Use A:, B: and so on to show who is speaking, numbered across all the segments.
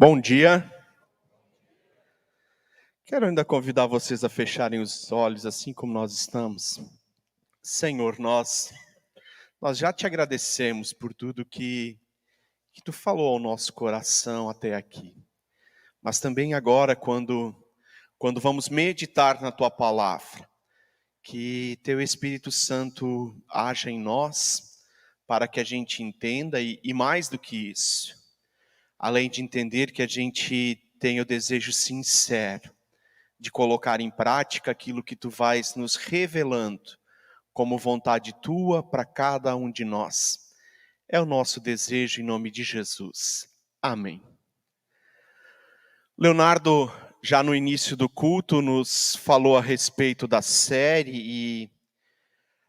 A: Bom dia. Quero ainda convidar vocês a fecharem os olhos assim como nós estamos. Senhor, nós já te agradecemos por tudo que tu falou ao nosso coração até aqui. Mas também agora, quando vamos meditar na tua palavra, que teu Espírito Santo haja em nós para que a gente entenda e mais do que isso, além de entender que a gente tem o desejo sincero de colocar em prática aquilo que tu vais nos revelando como vontade tua para cada um de nós. É o nosso desejo em nome de Jesus. Amém. Leonardo, já no início do culto, nos falou a respeito da série e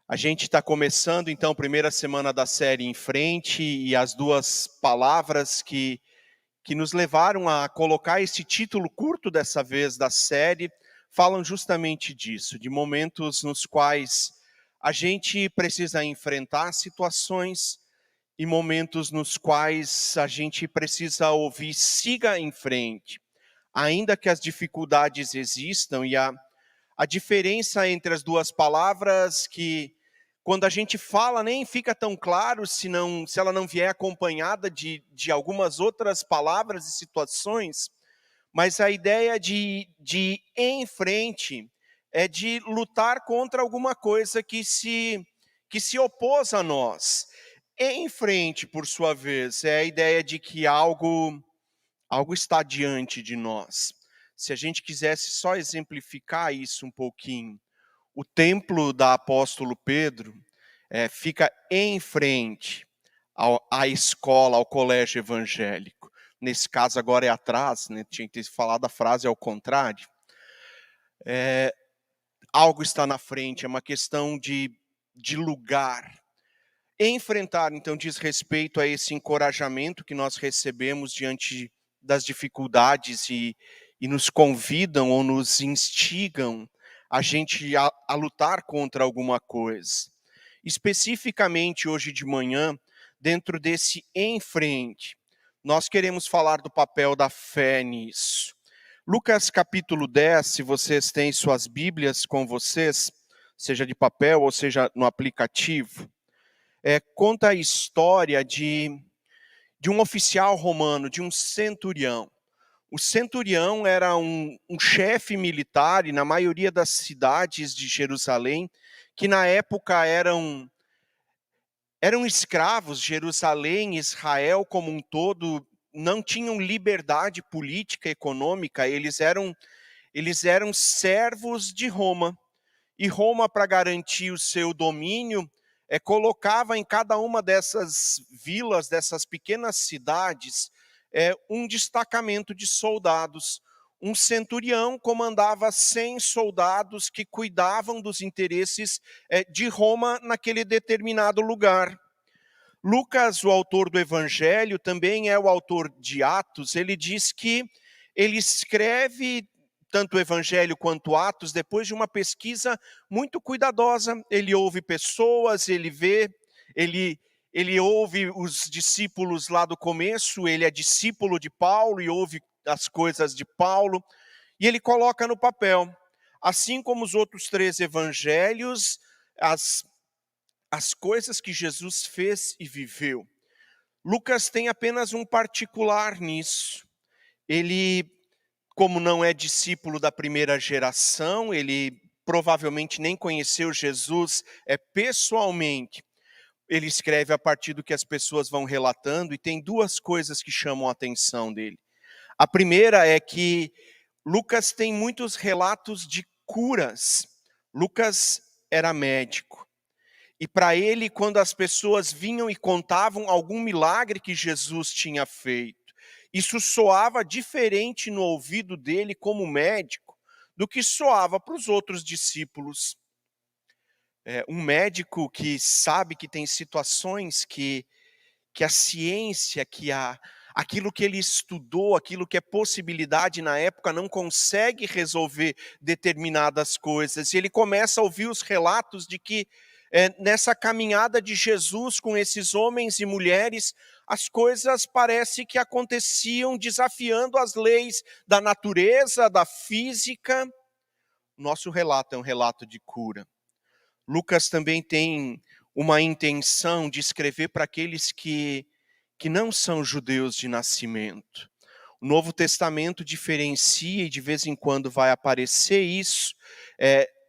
A: a gente está começando então a primeira semana da série em frente e as duas palavras que nos levaram a colocar esse título curto dessa vez da série falam justamente disso, de momentos nos quais a gente precisa enfrentar situações e momentos nos quais a gente precisa ouvir, siga em frente. Ainda que as dificuldades existam e a diferença entre as duas palavras que quando a gente fala nem fica tão claro se ela não vier acompanhada de algumas outras palavras e situações, mas a ideia de ir em frente é de lutar contra alguma coisa que se opôs a nós. Em frente, por sua vez, é a ideia de que algo está diante de nós. Se a gente quisesse só exemplificar isso um pouquinho, o templo da apóstolo Pedro fica em frente à escola, ao colégio evangélico. Nesse caso agora é atrás, né? Tinha que ter falado a frase ao contrário. Algo está na frente, é uma questão de lugar. Enfrentar, então, diz respeito a esse encorajamento que nós recebemos diante das dificuldades e nos convidam ou nos instigam a gente a lutar contra alguma coisa. Especificamente hoje de manhã, dentro desse em frente, nós queremos falar do papel da fé nisso. Lucas capítulo 10, se vocês têm suas Bíblias com vocês, seja de papel ou seja no aplicativo, conta a história de um oficial romano, de um centurião. O centurião era um chefe militar, e na maioria das cidades de Jerusalém, que na época eram escravos. Jerusalém, Israel como um todo, não tinham liberdade política e econômica, eles eram servos de Roma. E Roma, para garantir o seu domínio, colocava em cada uma dessas vilas, dessas pequenas cidades, um destacamento de soldados. Um centurião comandava 100 soldados que cuidavam dos interesses de Roma naquele determinado lugar. Lucas, o autor do Evangelho, também é o autor de Atos. Ele diz que ele escreve tanto o Evangelho quanto Atos depois de uma pesquisa muito cuidadosa. Ele ouve pessoas, ele vê, ele ouve os discípulos lá do começo, ele é discípulo de Paulo e ouve as coisas de Paulo, e ele coloca no papel. Assim como os outros 3 evangelhos, as coisas que Jesus fez e viveu. Lucas tem apenas um particular nisso. Ele, como não é discípulo da primeira geração, ele provavelmente nem conheceu Jesus pessoalmente. Ele escreve a partir do que as pessoas vão relatando, e tem 2 coisas que chamam a atenção dele. A primeira é que Lucas tem muitos relatos de curas. Lucas era médico. E para ele, quando as pessoas vinham e contavam algum milagre que Jesus tinha feito, isso soava diferente no ouvido dele como médico do que soava para os outros discípulos. Um médico que sabe que tem situações que a ciência, aquilo que ele estudou, aquilo que é possibilidade na época, não consegue resolver determinadas coisas. E ele começa a ouvir os relatos de que nessa caminhada de Jesus com esses homens e mulheres, as coisas parece que aconteciam desafiando as leis da natureza, da física. Nosso relato é um relato de cura. Lucas também tem uma intenção de escrever para aqueles que não são judeus de nascimento. O Novo Testamento diferencia, e de vez em quando vai aparecer isso,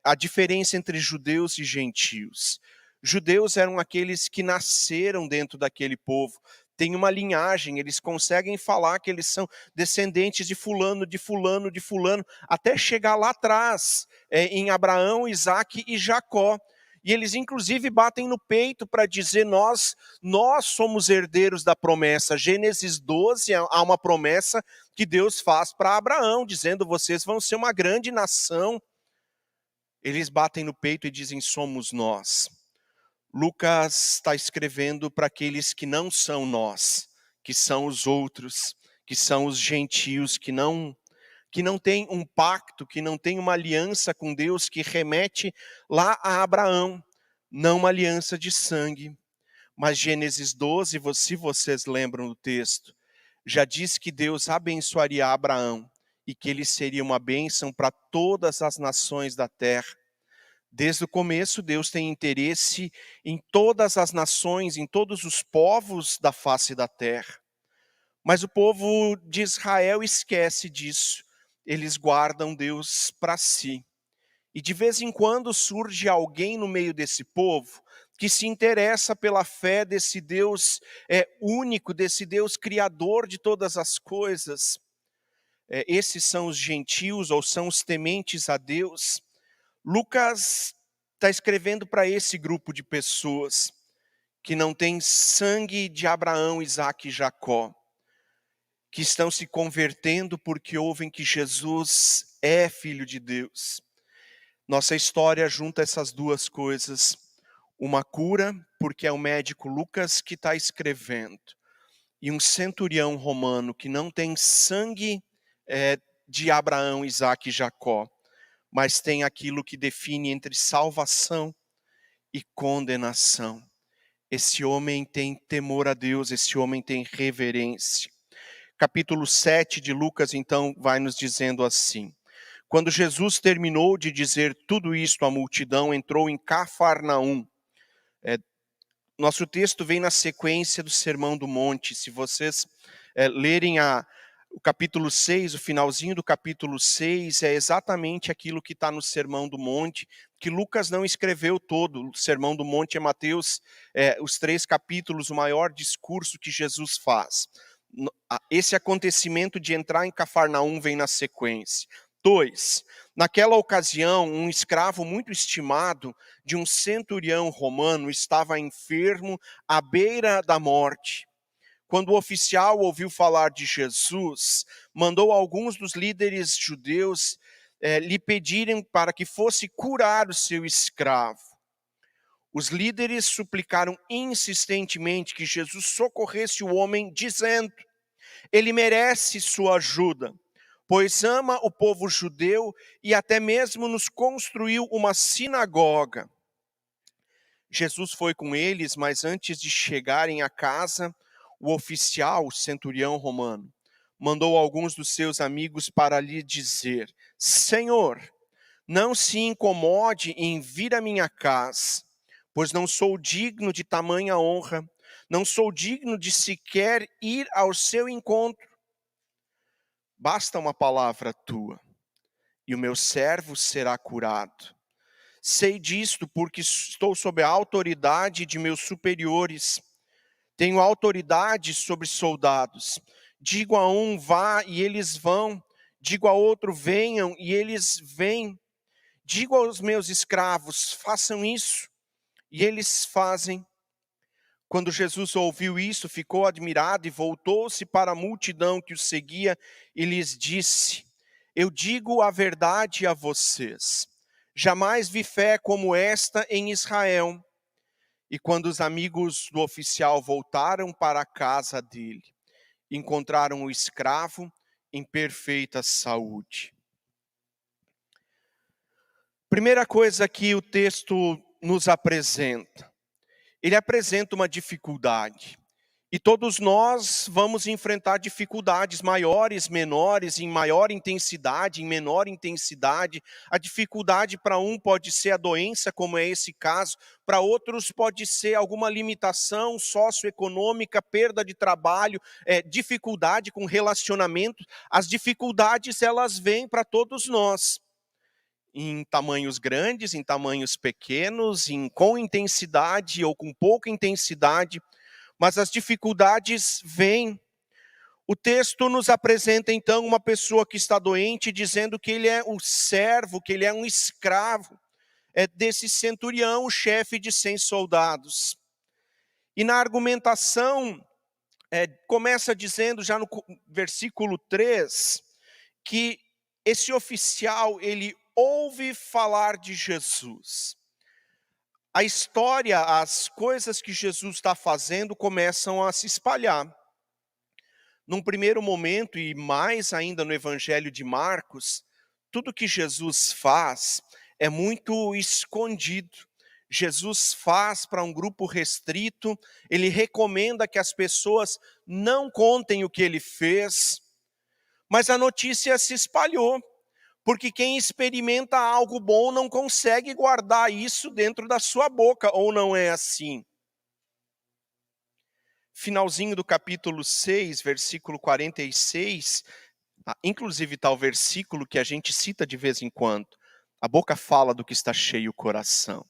A: a diferença entre judeus e gentios. Judeus eram aqueles que nasceram dentro daquele povo, tem uma linhagem, eles conseguem falar que eles são descendentes de fulano, de fulano, de fulano, até chegar lá atrás, em Abraão, Isaque e Jacó. E eles inclusive batem no peito para dizer, nós somos herdeiros da promessa. Gênesis 12, há uma promessa que Deus faz para Abraão, dizendo, vocês vão ser uma grande nação. Eles batem no peito e dizem, somos nós. Lucas está escrevendo para aqueles que não são nós, que são os outros, que são os gentios, que não têm um pacto, que não têm uma aliança com Deus que remete lá a Abraão, não uma aliança de sangue. Mas Gênesis 12, se vocês lembram do texto, já diz que Deus abençoaria Abraão e que ele seria uma bênção para todas as nações da terra. Desde o começo, Deus tem interesse em todas as nações, em todos os povos da face da terra. Mas o povo de Israel esquece disso. Eles guardam Deus para si. E de vez em quando surge alguém no meio desse povo que se interessa pela fé desse Deus único, desse Deus criador de todas as coisas. Esses são os gentios ou são os tementes a Deus. Lucas está escrevendo para esse grupo de pessoas que não tem sangue de Abraão, Isaque e Jacó, que estão se convertendo porque ouvem que Jesus é Filho de Deus. Nossa história junta essas duas coisas. Uma cura, porque é o médico Lucas que está escrevendo, e um centurião romano que não tem sangue de Abraão, Isaque e Jacó, mas tem aquilo que define entre salvação e condenação. Esse homem tem temor a Deus, esse homem tem reverência. Capítulo 7 de Lucas, então, vai nos dizendo assim. Quando Jesus terminou de dizer tudo isto à multidão, entrou em Cafarnaum. Nosso texto vem na sequência do Sermão do Monte. Se vocês lerem o capítulo 6, o finalzinho do capítulo 6, é exatamente aquilo que está no Sermão do Monte, que Lucas não escreveu todo. O Sermão do Monte é Mateus, os 3 capítulos, o maior discurso que Jesus faz. Esse acontecimento de entrar em Cafarnaum vem na sequência. 2. Naquela ocasião, um escravo muito estimado de um centurião romano estava enfermo à beira da morte. Quando o oficial ouviu falar de Jesus, mandou alguns dos líderes judeus lhe pedirem para que fosse curar o seu escravo. Os líderes suplicaram insistentemente que Jesus socorresse o homem, dizendo, ele merece sua ajuda, pois ama o povo judeu e até mesmo nos construiu uma sinagoga. Jesus foi com eles, mas antes de chegarem à casa, o oficial, o centurião romano, mandou alguns dos seus amigos para lhe dizer, Senhor, não se incomode em vir à minha casa, pois não sou digno de tamanha honra, não sou digno de sequer ir ao seu encontro. Basta uma palavra tua, e o meu servo será curado. Sei disto porque estou sob a autoridade de meus superiores. Tenho autoridade sobre soldados. Digo a um, vá, e eles vão. Digo a outro, venham, e eles vêm. Digo aos meus escravos, façam isso, e eles fazem. Quando Jesus ouviu isso, ficou admirado e voltou-se para a multidão que o seguia e lhes disse, eu digo a verdade a vocês, jamais vi fé como esta em Israel. E quando os amigos do oficial voltaram para a casa dele, encontraram o escravo em perfeita saúde. Primeira coisa que o texto nos apresenta? Ele apresenta uma dificuldade. E todos nós vamos enfrentar dificuldades maiores, menores, em maior intensidade, em menor intensidade. A dificuldade para um pode ser a doença, como é esse caso, para outros pode ser alguma limitação socioeconômica, perda de trabalho, dificuldade com relacionamento. As dificuldades, elas vêm para todos nós, em tamanhos grandes, em tamanhos pequenos, com intensidade ou com pouca intensidade. Mas as dificuldades vêm. O texto nos apresenta então uma pessoa que está doente, dizendo que ele é um servo, que ele é um escravo desse centurião, o chefe de 100 soldados. E na argumentação, começa dizendo já no versículo 3, que esse oficial, ele ouve falar de Jesus. A história, as coisas que Jesus está fazendo começam a se espalhar. Num primeiro momento, e mais ainda no Evangelho de Marcos, tudo que Jesus faz é muito escondido. Jesus faz para um grupo restrito, ele recomenda que as pessoas não contem o que ele fez, mas a notícia se espalhou. Porque quem experimenta algo bom não consegue guardar isso dentro da sua boca, ou não é assim? Finalzinho do capítulo 6, versículo 46, inclusive tal versículo que a gente cita de vez em quando. A boca fala do que está cheio o coração.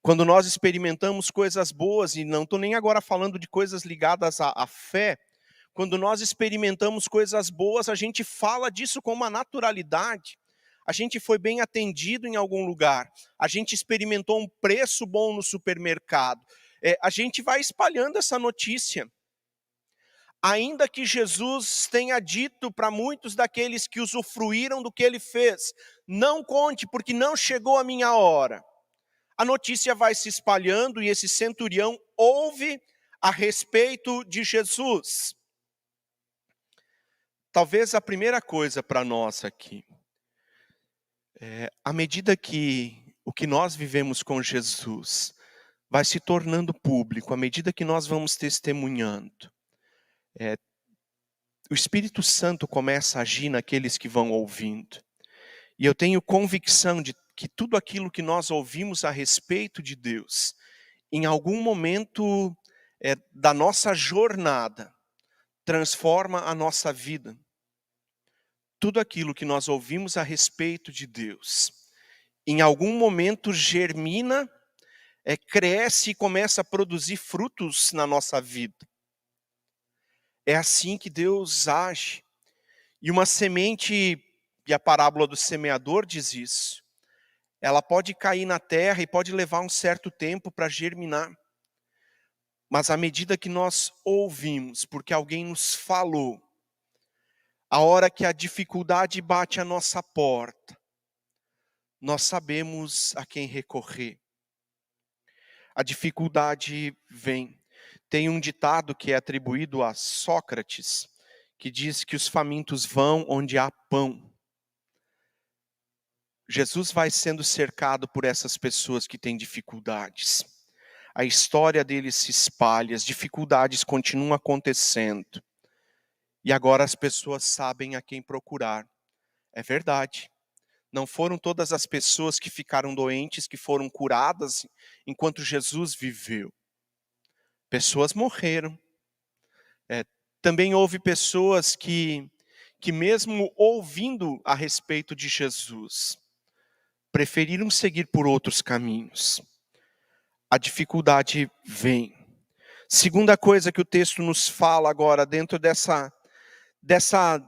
A: Quando nós experimentamos coisas boas, e não estou nem agora falando de coisas ligadas à fé, quando nós experimentamos coisas boas, a gente fala disso com uma naturalidade. A gente foi bem atendido em algum lugar. A gente experimentou um preço bom no supermercado. A gente vai espalhando essa notícia. Ainda que Jesus tenha dito para muitos daqueles que usufruíram do que ele fez, não conte, porque não chegou a minha hora. A notícia vai se espalhando e esse centurião ouve a respeito de Jesus. Talvez a primeira coisa para nós aqui, à medida que o que nós vivemos com Jesus vai se tornando público, à medida que nós vamos testemunhando, o Espírito Santo começa a agir naqueles que vão ouvindo. E eu tenho convicção de que tudo aquilo que nós ouvimos a respeito de Deus, em algum momento da nossa jornada, transforma a nossa vida. Tudo aquilo que nós ouvimos a respeito de Deus, em algum momento germina, cresce e começa a produzir frutos na nossa vida. É assim que Deus age. E uma semente, e a parábola do semeador diz isso, ela pode cair na terra e pode levar um certo tempo para germinar. Mas à medida que nós ouvimos, porque alguém nos falou, a hora que a dificuldade bate à nossa porta, nós sabemos a quem recorrer. A dificuldade vem. Tem um ditado que é atribuído a Sócrates, que diz que os famintos vão onde há pão. Jesus vai sendo cercado por essas pessoas que têm dificuldades. A história deles se espalha, as dificuldades continuam acontecendo. E agora as pessoas sabem a quem procurar. É verdade. Não foram todas as pessoas que ficaram doentes, que foram curadas enquanto Jesus viveu. Pessoas morreram. Também houve pessoas que mesmo ouvindo a respeito de Jesus, preferiram seguir por outros caminhos. A dificuldade vem. Segunda coisa que o texto nos fala agora, dentro dessa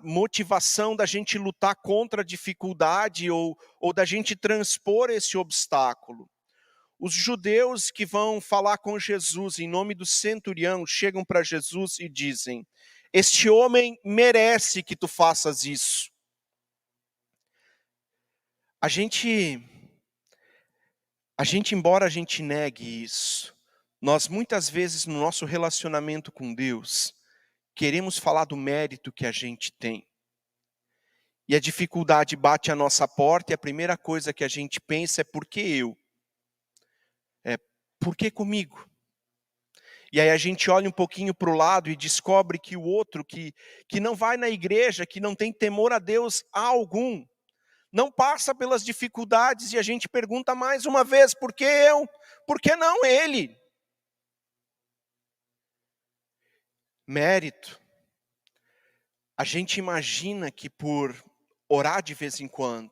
A: motivação da gente lutar contra a dificuldade ou da gente transpor esse obstáculo. Os judeus que vão falar com Jesus em nome do centurião chegam para Jesus e dizem: este homem merece que tu faças isso. A gente, embora a gente negue isso, nós muitas vezes no nosso relacionamento com Deus, queremos falar do mérito que a gente tem. E a dificuldade bate à nossa porta e a primeira coisa que a gente pensa é: por que eu? Por que comigo? E aí a gente olha um pouquinho para o lado e descobre que o outro que não vai na igreja, que não tem temor a Deus algum, não passa pelas dificuldades, e a gente pergunta mais uma vez, por que eu? Por que não ele? Mérito. A gente imagina que por orar de vez em quando,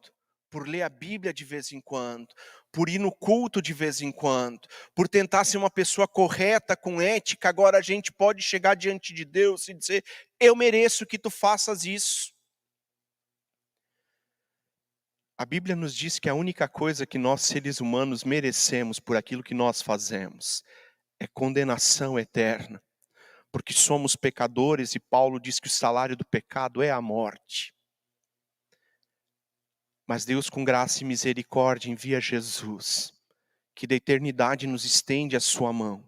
A: por ler a Bíblia de vez em quando, por ir no culto de vez em quando, por tentar ser uma pessoa correta, com ética, agora a gente pode chegar diante de Deus e dizer, eu mereço que tu faças isso. A Bíblia nos diz que a única coisa que nós seres humanos merecemos por aquilo que nós fazemos é condenação eterna, porque somos pecadores e Paulo diz que o salário do pecado é a morte. Mas Deus, com graça e misericórdia, envia Jesus, que da eternidade nos estende a sua mão.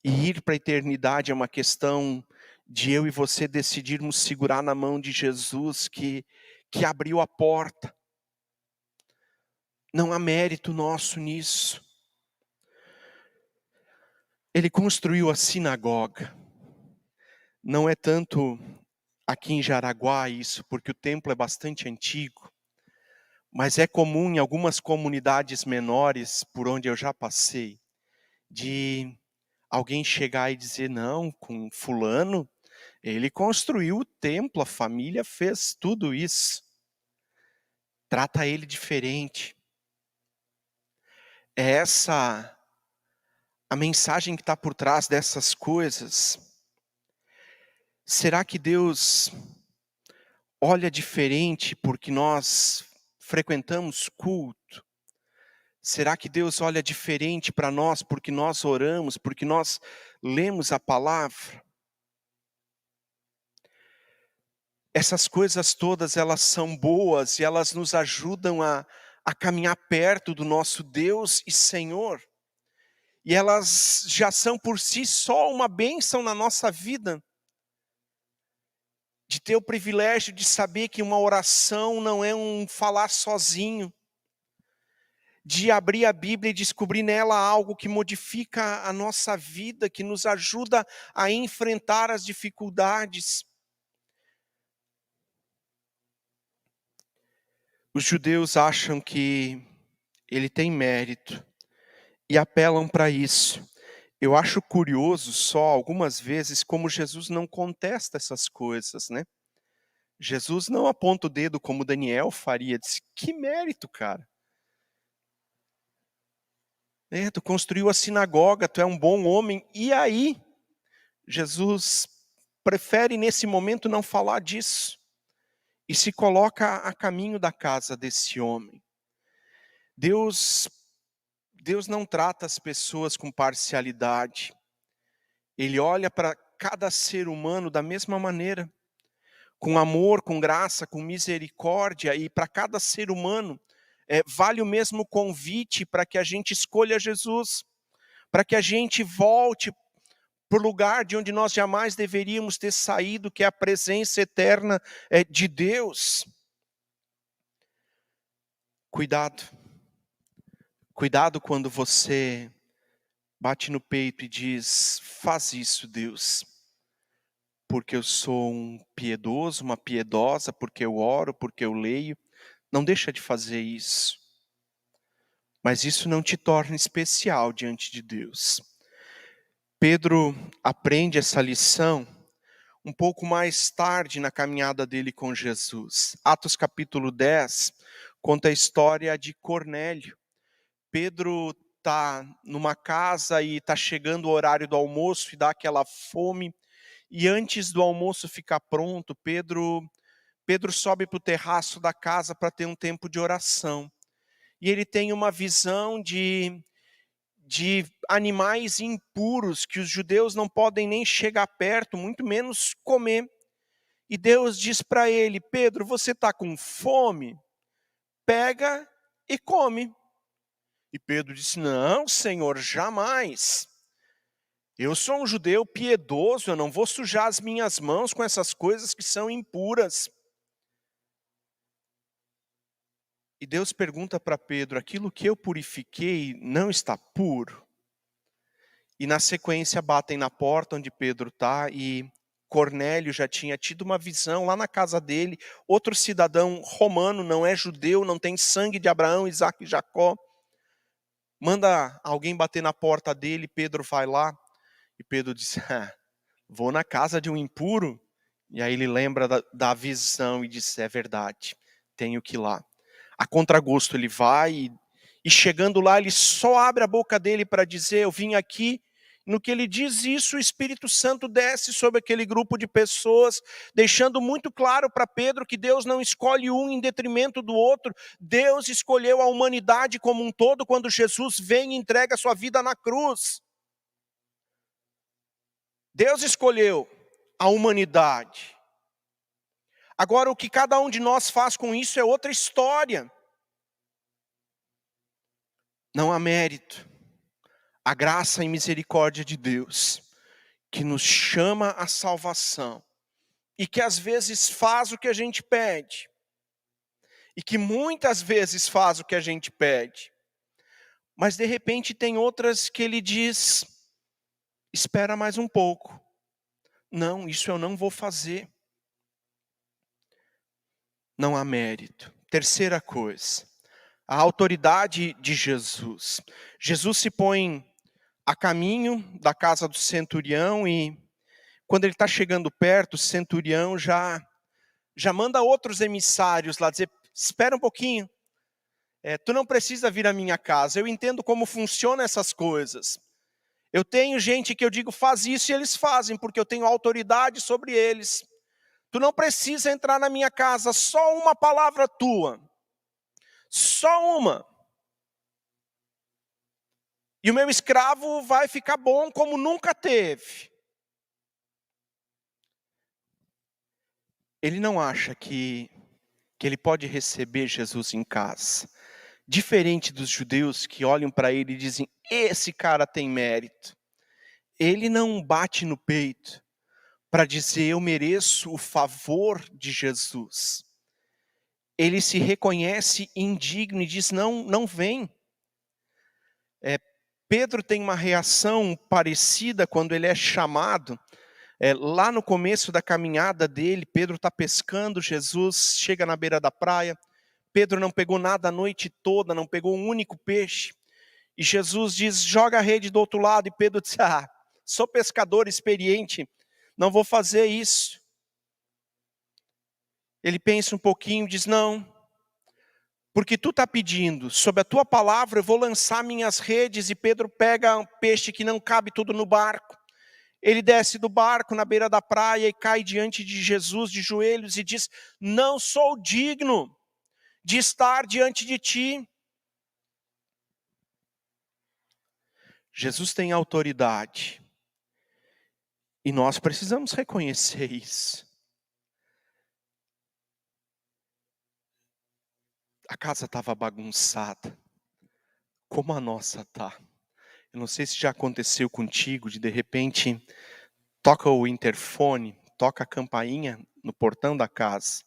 A: E ir para a eternidade é uma questão de eu e você decidirmos segurar na mão de Jesus, que abriu a porta. Não há mérito nosso nisso. Ele construiu a sinagoga. Não é tanto aqui em Jaraguá isso, porque o templo é bastante antigo. Mas é comum em algumas comunidades menores, por onde eu já passei, de alguém chegar e dizer, não, com fulano, ele construiu o templo, a família fez tudo isso. Trata ele diferente. É essa a mensagem que está por trás dessas coisas. Será que Deus olha diferente porque nós frequentamos culto? Será que Deus olha diferente para nós porque nós oramos, porque nós lemos a palavra? Essas coisas todas, elas são boas e elas nos ajudam a caminhar perto do nosso Deus e Senhor. E elas já são por si só uma bênção na nossa vida. De ter o privilégio de saber que uma oração não é um falar sozinho. De abrir a Bíblia e descobrir nela algo que modifica a nossa vida, que nos ajuda a enfrentar as dificuldades. Os judeus acham que ele tem mérito e apelam para isso. Eu acho curioso só algumas vezes como Jesus não contesta essas coisas, né? Jesus não aponta o dedo como Daniel faria, diz, que mérito, cara. Tu construiu a sinagoga, tu é um bom homem, e aí? Jesus prefere nesse momento não falar disso, e se coloca a caminho da casa desse homem. Deus não trata as pessoas com parcialidade, Ele olha para cada ser humano da mesma maneira, com amor, com graça, com misericórdia, e para cada ser humano vale o mesmo convite para que a gente escolha Jesus, para que a gente volte para o lugar de onde nós jamais deveríamos ter saído, que é a presença eterna de Deus. Cuidado quando você bate no peito e diz, faz isso, Deus, porque eu sou um piedoso, uma piedosa, porque eu oro, porque eu leio. Não deixa de fazer isso. Mas isso não te torna especial diante de Deus. Pedro aprende essa lição um pouco mais tarde na caminhada dele com Jesus. Atos capítulo 10 conta a história de Cornélio. Pedro está numa casa e está chegando o horário do almoço e dá aquela fome. E antes do almoço ficar pronto, Pedro sobe para o terraço da casa para ter um tempo de oração. E ele tem uma visão de animais impuros que os judeus não podem nem chegar perto, muito menos comer. E Deus diz para ele, Pedro, você está com fome? Pega e come. E Pedro disse, não, Senhor, jamais. Eu sou um judeu piedoso, eu não vou sujar as minhas mãos com essas coisas que são impuras. E Deus pergunta para Pedro, aquilo que eu purifiquei não está puro? E na sequência batem na porta onde Pedro está, e Cornélio já tinha tido uma visão lá na casa dele. Outro cidadão romano, não é judeu, não tem sangue de Abraão, Isaac e Jacó. Manda alguém bater na porta dele, Pedro vai lá. E Pedro diz, vou na casa de um impuro. E aí ele lembra da visão e diz, é verdade, tenho que ir lá. A contragosto ele vai, e chegando lá ele só abre a boca dele para dizer, eu vim aqui. No que ele diz isso, o Espírito Santo desce sobre aquele grupo de pessoas, deixando muito claro para Pedro que Deus não escolhe um em detrimento do outro. Deus escolheu a humanidade como um todo quando Jesus vem e entrega a sua vida na cruz. Deus escolheu a humanidade. Agora, o que cada um de nós faz com isso é outra história. Não há mérito. A graça e misericórdia de Deus, que nos chama à salvação, e que às vezes faz o que a gente pede, e que muitas vezes faz o que a gente pede, mas de repente tem outras que ele diz, espera mais um pouco. Não, isso eu não vou fazer. Não há mérito. Terceira coisa, a autoridade de Jesus. Jesus se põe a caminho da casa do centurião, e quando ele está chegando perto, o centurião já manda outros emissários lá dizer, espera um pouquinho, tu não precisa vir à minha casa, eu entendo como funcionam essas coisas. Eu tenho gente que eu digo faz isso e eles fazem, porque eu tenho autoridade sobre eles. Tu não precisa entrar na minha casa, só uma palavra tua. Só uma. E o meu escravo vai ficar bom como nunca teve. Ele não acha que ele pode receber Jesus em casa. Diferente dos judeus que olham para ele e dizem, esse cara tem mérito. Ele não bate no peito para dizer, eu mereço o favor de Jesus. Ele se reconhece indigno e diz, não, não vem. Pedro tem uma reação parecida quando ele é chamado. Lá no começo da caminhada dele, Pedro está pescando, Jesus chega na beira da praia. Pedro não pegou nada a noite toda, não pegou um único peixe. E Jesus diz, joga a rede do outro lado. E Pedro diz, sou pescador experiente, não vou fazer isso. Ele pensa um pouquinho e diz, não, porque tu está pedindo, sob a tua palavra eu vou lançar minhas redes. E Pedro pega um peixe que não cabe tudo no barco. Ele desce do barco na beira da praia e cai diante de Jesus de joelhos e diz, não sou digno de estar diante de ti. Jesus tem autoridade. E nós precisamos reconhecer isso. A casa estava bagunçada, como a nossa está. Eu não sei se já aconteceu contigo, de repente, toca o interfone, toca a campainha no portão da casa,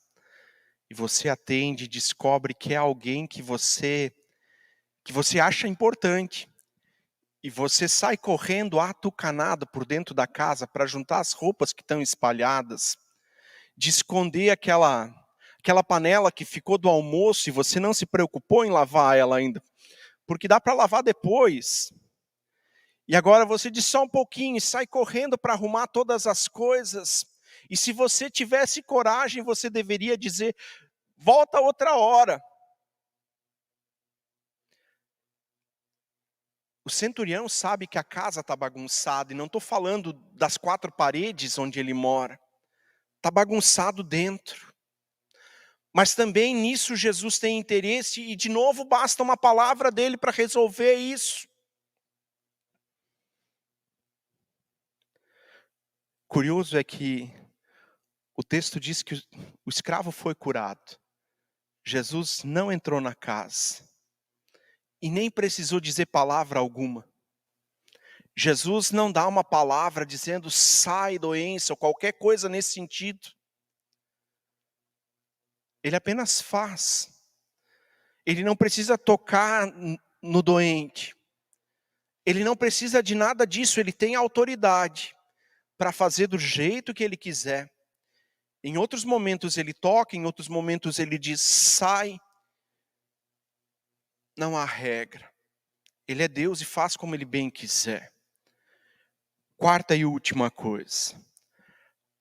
A: e você atende e descobre que é alguém que você acha importante. E você sai correndo atucanado por dentro da casa para juntar as roupas que estão espalhadas, de esconder aquela panela que ficou do almoço e você não se preocupou em lavar ela ainda, porque dá para lavar depois. E agora você diz só um pouquinho e sai correndo para arrumar todas as coisas. E se você tivesse coragem, você deveria dizer, volta outra hora. O centurião sabe que a casa está bagunçada, e não estou falando das 4 paredes onde ele mora. Está bagunçado dentro. Mas também nisso Jesus tem interesse, e de novo basta uma palavra dele para resolver isso. Curioso é que o texto diz que o escravo foi curado. Jesus não entrou na casa e nem precisou dizer palavra alguma. Jesus não dá uma palavra dizendo sai doença ou qualquer coisa nesse sentido. Ele apenas faz. Ele não precisa tocar no doente. Ele não precisa de nada disso, ele tem autoridade para fazer do jeito que ele quiser. Em outros momentos ele toca, em outros momentos ele diz, sai. Não há regra. Ele é Deus e faz como ele bem quiser. Quarta e última coisa.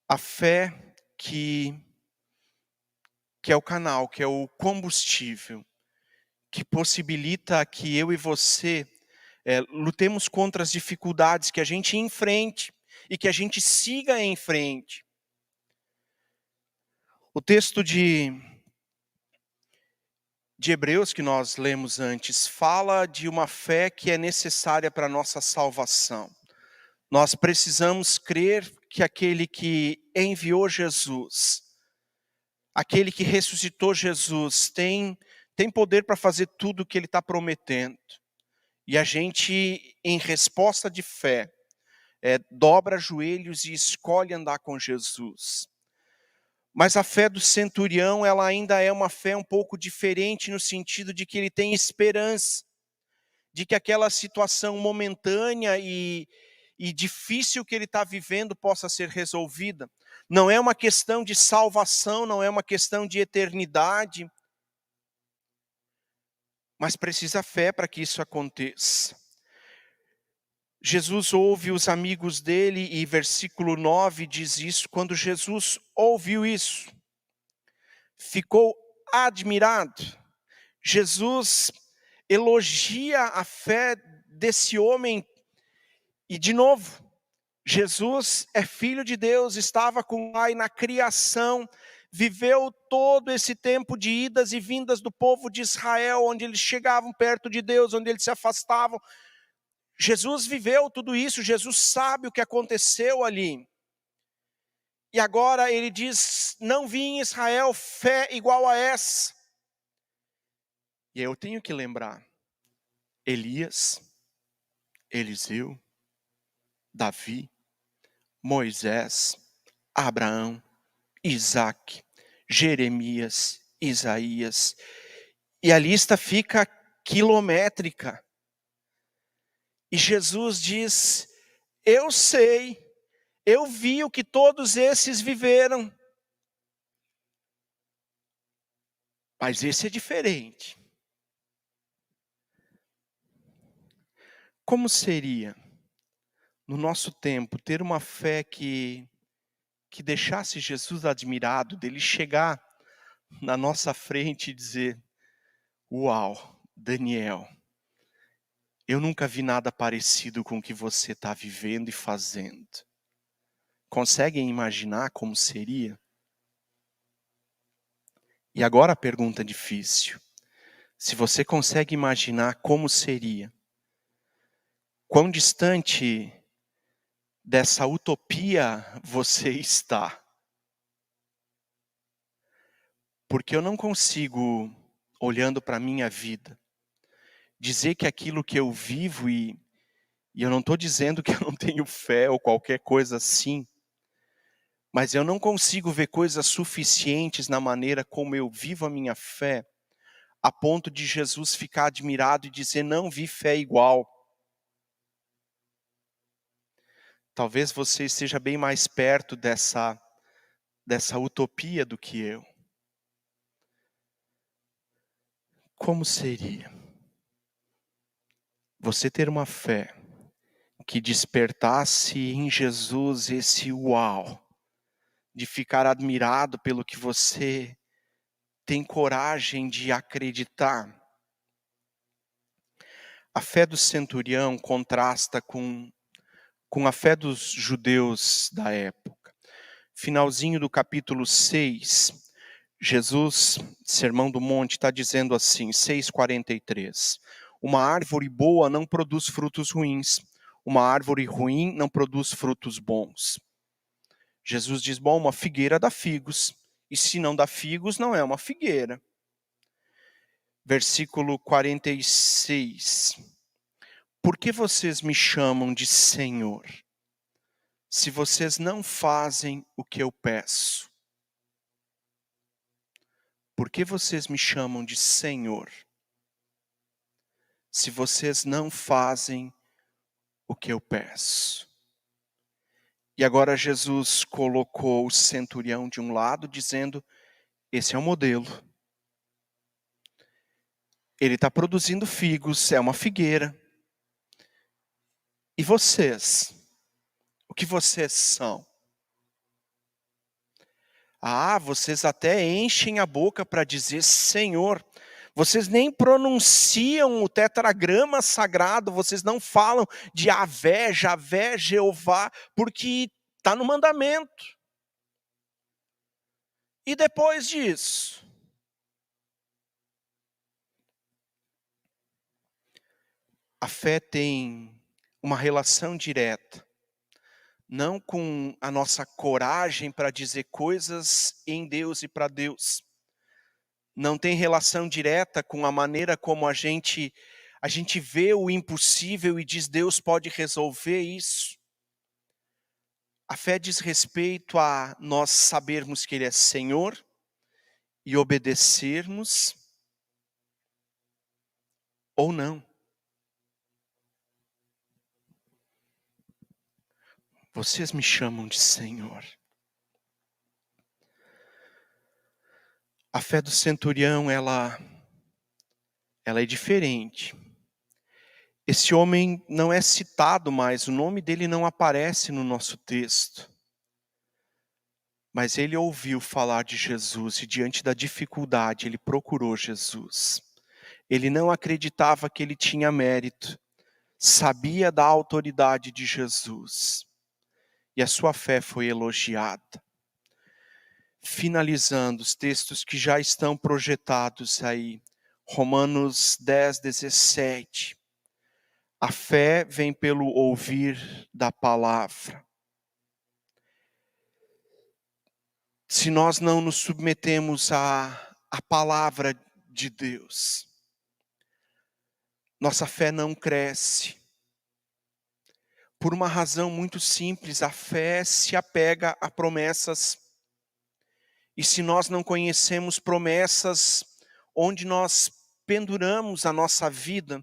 A: A fé que é o canal, que é o combustível, que possibilita que eu e você lutemos contra as dificuldades, que a gente enfrente e que a gente siga em frente. O texto de Hebreus que nós lemos antes fala de uma fé que é necessária para a nossa salvação. Nós precisamos crer que aquele que enviou Jesus, aquele que ressuscitou Jesus, tem poder para fazer tudo o que ele está prometendo. E a gente, em resposta de fé, dobra joelhos e escolhe andar com Jesus. Mas a fé do centurião, ela ainda é uma fé um pouco diferente no sentido de que ele tem esperança, de que aquela situação momentânea e difícil que ele está vivendo possa ser resolvida. Não é uma questão de salvação, não é uma questão de eternidade, mas precisa fé para que isso aconteça. Jesus ouve os amigos dele e versículo 9 diz isso, quando Jesus ouviu isso, ficou admirado. Jesus elogia a fé desse homem e de novo, Jesus é filho de Deus, estava com o Pai na criação, viveu todo esse tempo de idas e vindas do povo de Israel, onde eles chegavam perto de Deus, onde eles se afastavam. Jesus viveu tudo isso, Jesus sabe o que aconteceu ali. E agora ele diz, não vi em Israel fé igual a essa. E eu tenho que lembrar, Elias, Eliseu, Davi, Moisés, Abraão, Isaac, Jeremias, Isaías. E a lista fica quilométrica. E Jesus diz, eu sei, eu vi o que todos esses viveram. Mas esse é diferente. Como seria, no nosso tempo, ter uma fé que deixasse Jesus admirado, dele chegar na nossa frente e dizer, uau, Daniel, eu nunca vi nada parecido com o que você está vivendo e fazendo. Conseguem imaginar como seria? E agora a pergunta difícil. Se você consegue imaginar como seria, quão distante dessa utopia você está? Porque eu não consigo, olhando para a minha vida, dizer que aquilo que eu vivo, e eu não estou dizendo que eu não tenho fé ou qualquer coisa assim, mas eu não consigo ver coisas suficientes na maneira como eu vivo a minha fé, a ponto de Jesus ficar admirado e dizer, não vi fé igual. Talvez você esteja bem mais perto dessa utopia do que eu. Como seria você ter uma fé que despertasse em Jesus esse uau, de ficar admirado pelo que você tem coragem de acreditar? A fé do centurião contrasta com a fé dos judeus da época. Finalzinho do capítulo 6, Jesus, Sermão do Monte, está dizendo assim, 6:43. Uma árvore boa não produz frutos ruins, uma árvore ruim não produz frutos bons. Jesus diz, bom, uma figueira dá figos, e se não dá figos, não é uma figueira. Versículo 46. Por que vocês me chamam de Senhor, se vocês não fazem o que eu peço? Por que vocês me chamam de Senhor, se vocês não fazem o que eu peço. E agora Jesus colocou o centurião de um lado, dizendo: esse é o modelo. Ele está produzindo figos, é uma figueira. E vocês? O que vocês são? Ah, vocês até enchem a boca para dizer Senhor. Vocês nem pronunciam o tetragrama sagrado, vocês não falam de Yahvé, Javé, Jeová, porque está no mandamento. E depois disso? A fé tem uma relação direta, não com a nossa coragem para dizer coisas em Deus e para Deus. Não tem relação direta com a maneira como a gente vê o impossível e diz Deus pode resolver isso. A fé diz respeito a nós sabermos que Ele é Senhor e obedecermos ou não. Vocês me chamam de Senhor. A fé do centurião, ela é diferente. Esse homem não é citado mais, o nome dele não aparece no nosso texto. Mas ele ouviu falar de Jesus e diante da dificuldade ele procurou Jesus. Ele não acreditava que ele tinha mérito, sabia da autoridade de Jesus. E a sua fé foi elogiada. Finalizando os textos que já estão projetados aí, Romanos 10, 17. A fé vem pelo ouvir da palavra. Se nós não nos submetemos à palavra de Deus, nossa fé não cresce. Por uma razão muito simples, a fé se apega a promessas. E se nós não conhecemos promessas onde nós penduramos a nossa vida,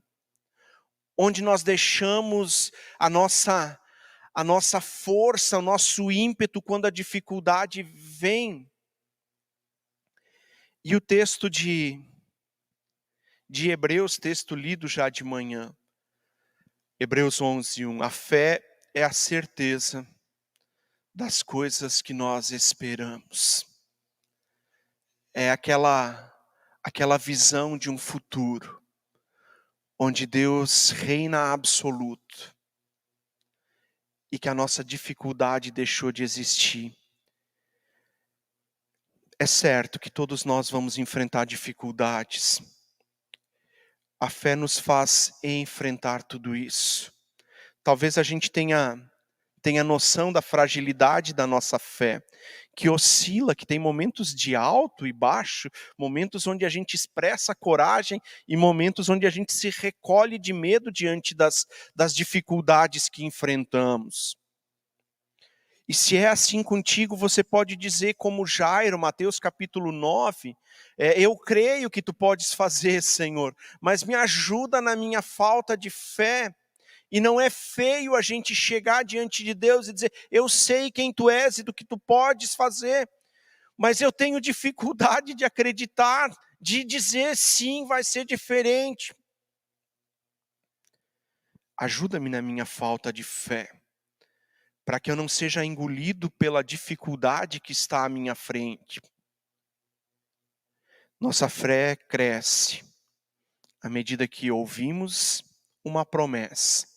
A: onde nós deixamos a nossa força, o nosso ímpeto quando a dificuldade vem. E o texto de Hebreus, texto lido já de manhã, Hebreus 11, 1, a fé é a certeza das coisas que nós esperamos. É aquela visão de um futuro, onde Deus reina absoluto, e que a nossa dificuldade deixou de existir. É certo que todos nós vamos enfrentar dificuldades. A fé nos faz enfrentar tudo isso. Talvez a gente tenha noção da fragilidade da nossa fé, que oscila, que tem momentos de alto e baixo, momentos onde a gente expressa coragem e momentos onde a gente se recolhe de medo diante das dificuldades que enfrentamos. E se é assim contigo, você pode dizer como Jairo, Mateus capítulo 9, eu creio que tu podes fazer, Senhor, mas me ajuda na minha falta de fé. E não é feio a gente chegar diante de Deus e dizer, eu sei quem tu és e do que tu podes fazer, mas eu tenho dificuldade de acreditar, de dizer sim, vai ser diferente. Ajuda-me na minha falta de fé, para que eu não seja engolido pela dificuldade que está à minha frente. Nossa fé cresce à medida que ouvimos uma promessa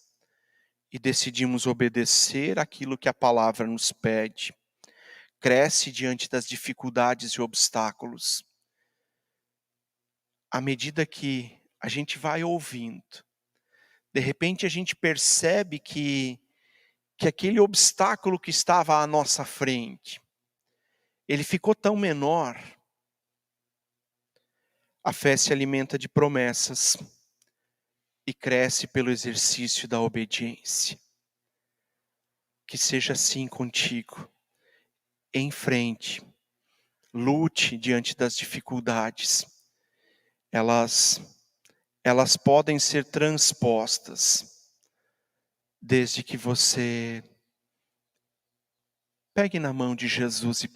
A: e decidimos obedecer aquilo que a palavra nos pede. Cresce diante das dificuldades e obstáculos. À medida que a gente vai ouvindo, de repente a gente percebe que aquele obstáculo que estava à nossa frente, ele ficou tão menor. A fé se alimenta de promessas e cresce pelo exercício da obediência. Que seja assim contigo. Em frente, lute diante das dificuldades. Elas podem ser transpostas desde que você pegue na mão de Jesus e